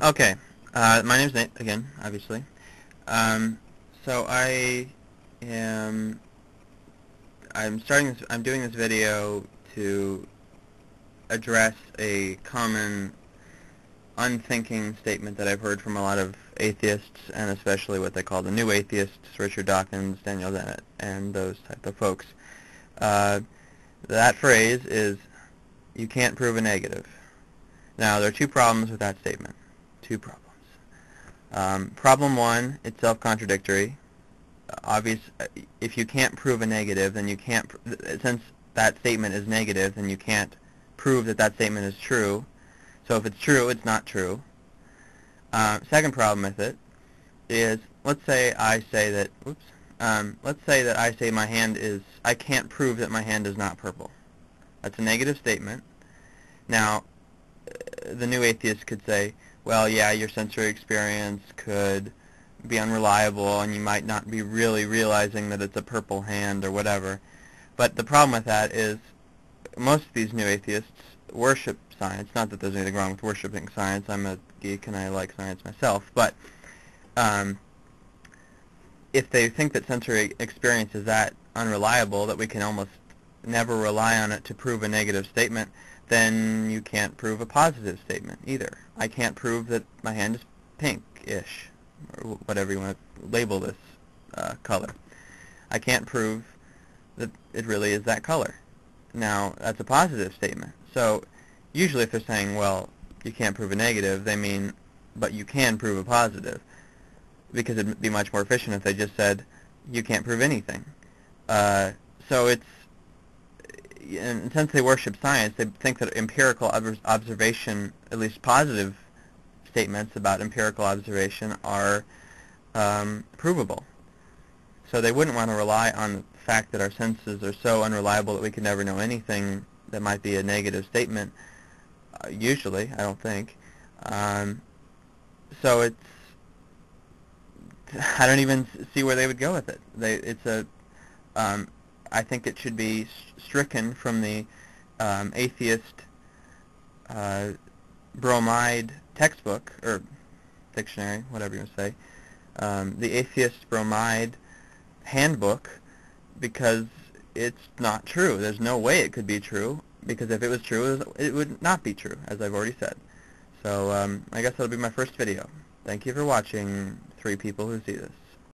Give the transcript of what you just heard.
Okay, my name's Nate, again, obviously. So I'm doing this video to address a common unthinking statement that I've heard from a lot of atheists, and especially what they call the new atheists, Richard Dawkins, Dennett, and those type of folks. That phrase is, you can't prove a negative. Now, there are two problems with that statement. Two problems. Problem one, it's self-contradictory. If you can't prove a negative, then you can't, since that statement is negative, then you can't prove that that statement is true. So if it's true, it's not true. Second problem with it is, let's say I say that, my hand is, I can't prove that my hand is not purple. That's a negative statement. Now, the new atheist could say, well, yeah, your sensory experience could be unreliable and you might not be really realizing that it's a purple hand or whatever. But the problem with that is most of these new atheists worship science. Not that there's anything wrong with worshiping science. I'm a geek and I like science myself. But if they think that sensory experience is that unreliable that we can almost never rely on it to prove a negative statement, then you can't prove a positive statement either. I can't prove that my hand is pink-ish, or whatever you want to label this color. I can't prove that it really is that color. Now, that's a positive statement. So usually if they're saying, well, you can't prove a negative, they mean, but you can prove a positive, because it'd be much more efficient if they just said, you can't prove anything. So it's, and since they worship science, they think that empirical observation, at least positive statements about empirical observation, are provable. So they wouldn't want to rely on the fact that our senses are so unreliable that we can never know anything that might be a negative statement, usually, I don't think. So it's, I don't even see where they would go with it. I think it should be stricken from the atheist bromide textbook, or dictionary, whatever you want to say, the atheist bromide handbook, because it's not true. There's no way it could be true, because if it was true, it would not be true, as I've already said. So I guess that'll be my first video. Thank you for watching, 3 people who see this.